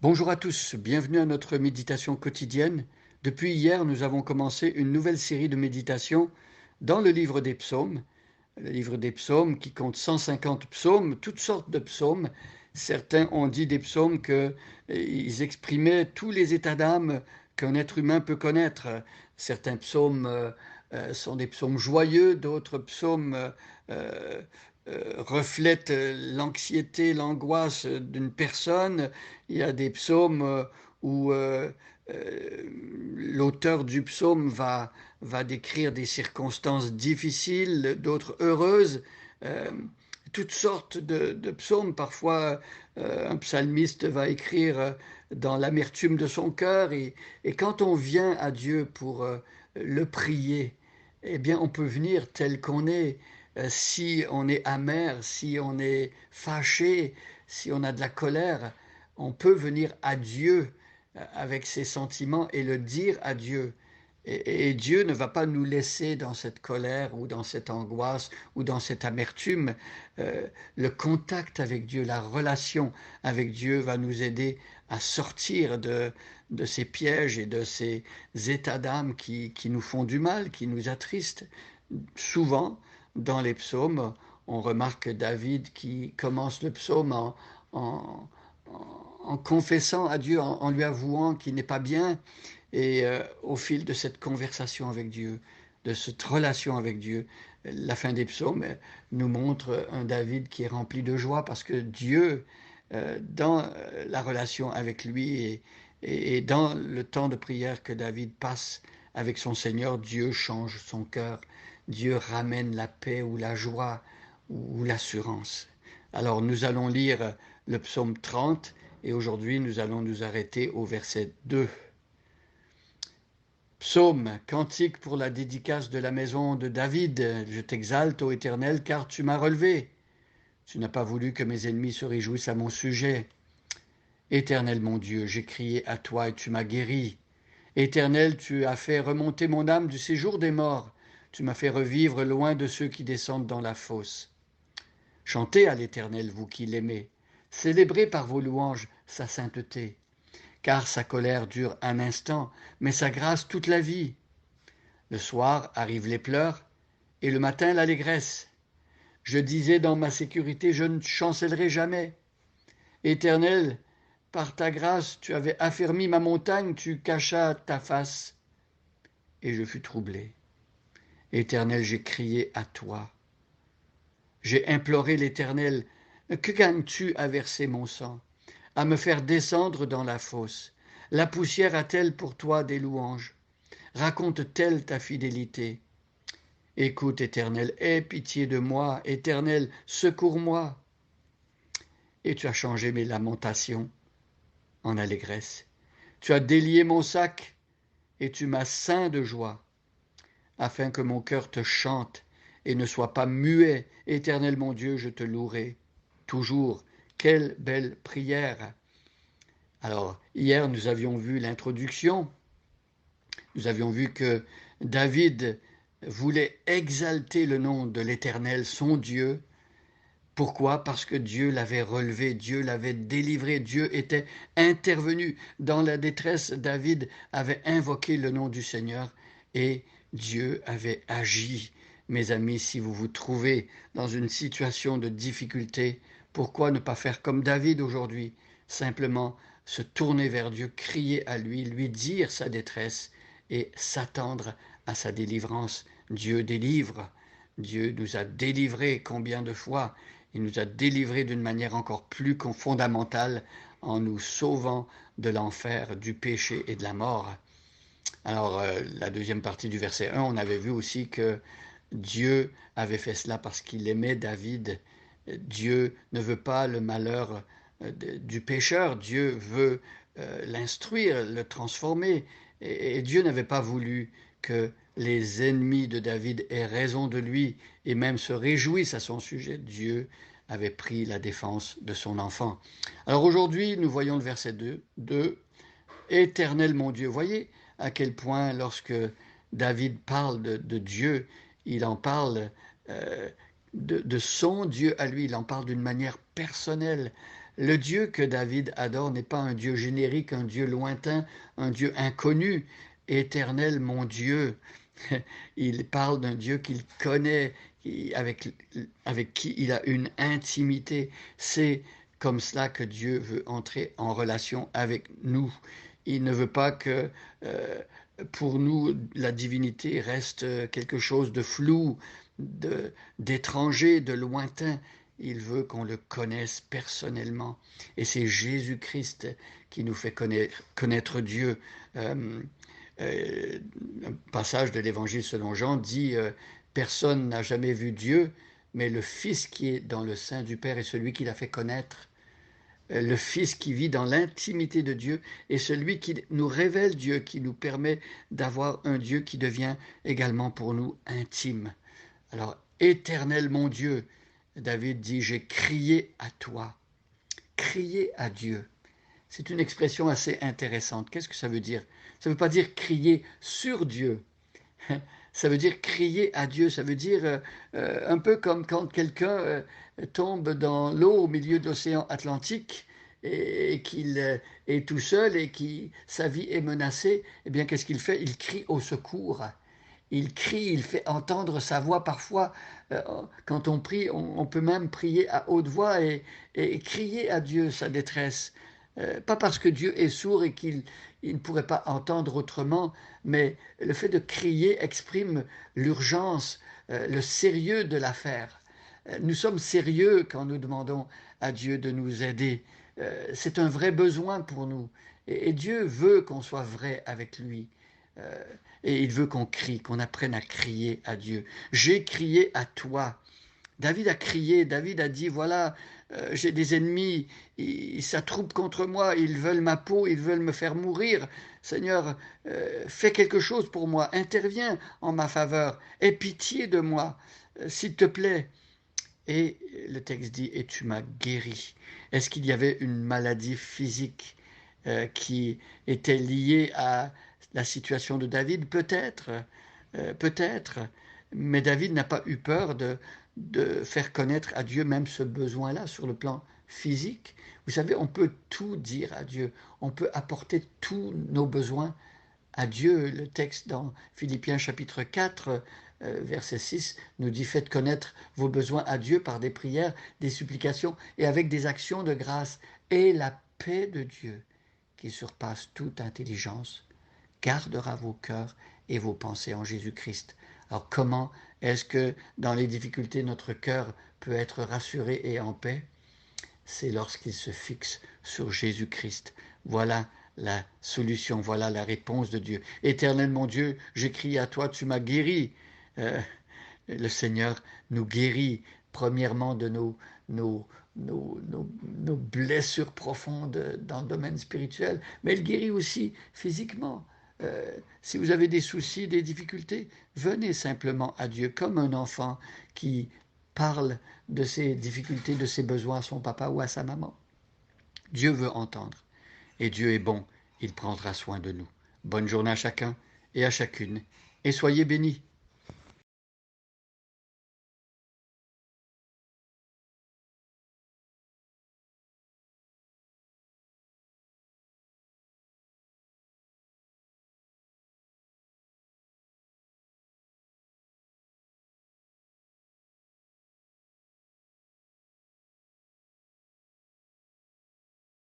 Bonjour à tous, bienvenue à notre méditation quotidienne. Depuis hier, nous avons commencé une nouvelle série de méditations dans le livre des psaumes qui compte 150 psaumes, toutes sortes de psaumes. Certains ont dit des psaumes qu'ils exprimaient tous les états d'âme qu'un être humain peut connaître. Certains psaumes sont des psaumes joyeux, d'autres psaumes euh, reflètent l'anxiété, l'angoisse d'une personne. Il y a des psaumes où l'auteur du psaume va décrire des circonstances difficiles, d'autres heureuses. Euh, Toutes sortes de psaumes. Parfois, un psalmiste va écrire dans l'amertume de son cœur. Et quand on vient à Dieu pour le prier, eh bien, on peut venir tel qu'on est. Si on est amer, si on est fâché, si on a de la colère, on peut venir à Dieu avec ses sentiments et le dire à Dieu. Et Dieu ne va pas nous laisser dans cette colère ou dans cette angoisse ou dans cette amertume. Le contact avec Dieu, la relation avec Dieu va nous aider à sortir de ces pièges et de ces états d'âme qui nous font du mal, qui nous attristent. Souvent, dans les psaumes, on remarque David qui commence le psaume en, en confessant à Dieu, en lui avouant qu'il n'est pas bien. Et au fil de cette conversation avec Dieu, de cette relation avec Dieu, la fin des psaumes nous montre un David qui est rempli de joie parce que Dieu, dans la relation avec lui et dans le temps de prière que David passe avec son Seigneur, Dieu change son cœur. Dieu ramène la paix ou la joie ou l'assurance. Alors nous allons lire le psaume 30 et aujourd'hui nous allons nous arrêter au verset 2. Psaume, cantique pour la dédicace de la maison de David. Je t'exalte, ô Éternel, car tu m'as relevé. Tu n'as pas voulu que mes ennemis se réjouissent à mon sujet. Éternel mon Dieu, j'ai crié à toi et tu m'as guéri. Éternel, tu as fait remonter mon âme du séjour des morts. Tu m'as fait revivre loin de ceux qui descendent dans la fosse. Chantez à l'Éternel, vous qui l'aimez. Célébrez par vos louanges sa sainteté. Car sa colère dure un instant, mais sa grâce toute la vie. Le soir arrivent les pleurs, et le matin l'allégresse. Je disais dans ma sécurité, je ne chancellerai jamais. Éternel, par ta grâce, tu avais affermi ma montagne, tu cachas ta face, et je fus troublé. Éternel, j'ai crié à toi. J'ai imploré l'Éternel. Que gagnes-tu à verser mon sang, à me faire descendre dans la fosse? La poussière a-t-elle pour toi des louanges? Raconte-t-elle ta fidélité? Écoute, Éternel, aie pitié de moi. Éternel, secours-moi. Et tu as changé mes lamentations en allégresse. Tu as délié mon sac et tu m'as ceint de joie, afin que mon cœur te chante et ne soit pas muet. Éternel mon Dieu, je te louerai toujours. Quelle belle prière! Alors, hier, nous avions vu l'introduction. Nous avions vu que David voulait exalter le nom de l'Éternel, son Dieu. Pourquoi? Parce que Dieu l'avait relevé, Dieu l'avait délivré, Dieu était intervenu. Dans la détresse, David avait invoqué le nom du Seigneur et Dieu avait agi. Mes amis, si vous vous trouvez dans une situation de difficulté, pourquoi ne pas faire comme David aujourd'hui? Simplement se tourner vers Dieu, crier à lui, lui dire sa détresse et s'attendre à sa délivrance. Dieu délivre. Dieu nous a délivrés combien de fois? Il nous a délivrés d'une manière encore plus fondamentale en nous sauvant de l'enfer, du péché et de la mort. Alors, la deuxième partie du verset 1, on avait vu aussi que Dieu avait fait cela parce qu'il aimait David. Dieu ne veut pas le malheur du pécheur, Dieu veut l'instruire, le transformer. Et Dieu n'avait pas voulu que les ennemis de David aient raison de lui et même se réjouissent à son sujet. Dieu avait pris la défense de son enfant. Alors aujourd'hui, nous voyons le verset 2, Éternel mon Dieu. Voyez à quel point lorsque David parle de Dieu, il en parle de son Dieu à lui, il en parle d'une manière personnelle. Le Dieu que David adore n'est pas un Dieu générique, un Dieu lointain, un Dieu inconnu. Éternel, mon Dieu. Il parle d'un Dieu qu'il connaît, avec qui il a une intimité. C'est comme cela que Dieu veut entrer en relation avec nous. Il ne veut pas que pour nous la divinité reste quelque chose de flou, d'étranger, de lointain. Il veut qu'on le connaisse personnellement. Et c'est Jésus-Christ qui nous fait connaître Dieu. Un passage de l'Évangile selon Jean dit personne n'a jamais vu Dieu, mais le Fils qui est dans le sein du Père est celui qui l'a fait connaître. Le Fils qui vit dans l'intimité de Dieu est celui qui nous révèle Dieu, qui nous permet d'avoir un Dieu qui devient également pour nous intime. Alors, Éternel mon Dieu, David dit, j'ai crié à toi, crié à Dieu. C'est une expression assez intéressante. Qu'est-ce que ça veut dire? Ça ne veut pas dire crier sur Dieu. Ça veut dire crier à Dieu. Ça veut dire un peu comme quand quelqu'un tombe dans l'eau au milieu de l'océan Atlantique et qu'il est tout seul et que sa vie est menacée. Eh bien, qu'est-ce qu'il fait? Il crie au secours. Il crie, il fait entendre sa voix. Parfois, quand on prie, on peut même prier à haute voix et crier à Dieu sa détresse. Pas parce que Dieu est sourd et qu'il ne pourrait pas entendre autrement, mais le fait de crier exprime l'urgence, le sérieux de l'affaire. Nous sommes sérieux quand nous demandons à Dieu de nous aider. C'est un vrai besoin pour nous. Et Dieu veut qu'on soit vrai avec lui. Et il veut qu'on crie, qu'on apprenne à crier à Dieu. J'ai crié à toi. David a crié, David a dit, voilà, j'ai des ennemis, ils s'attroupent contre moi, ils veulent ma peau, ils veulent me faire mourir. Seigneur, fais quelque chose pour moi, interviens en ma faveur, aie pitié de moi, s'il te plaît. Et le texte dit, et tu m'as guéri. Est-ce qu'il y avait une maladie physique qui était liée à la situation de David? Peut-être, peut-être. Mais David n'a pas eu peur de faire connaître à Dieu même ce besoin-là sur le plan physique. Vous savez, on peut tout dire à Dieu. On peut apporter tous nos besoins à Dieu. Le texte dans Philippiens chapitre 4, verset 6, nous dit « Faites connaître vos besoins à Dieu par des prières, des supplications et avec des actions de grâce. Et la paix de Dieu, qui surpasse toute intelligence, gardera vos cœurs et vos pensées en Jésus-Christ. » Alors comment est-ce que dans les difficultés, notre cœur peut être rassuré et en paix? C'est lorsqu'il se fixe sur Jésus-Christ. Voilà la solution, voilà la réponse de Dieu. Éternel mon Dieu, j'ai crié à toi, tu m'as guéri. Le Seigneur nous guérit premièrement de nos blessures profondes dans le domaine spirituel, mais il guérit aussi physiquement. Si vous avez des soucis, des difficultés, venez simplement à Dieu comme un enfant qui parle de ses difficultés, de ses besoins à son papa ou à sa maman. Dieu veut entendre et Dieu est bon, il prendra soin de nous. Bonne journée à chacun et à chacune et soyez bénis.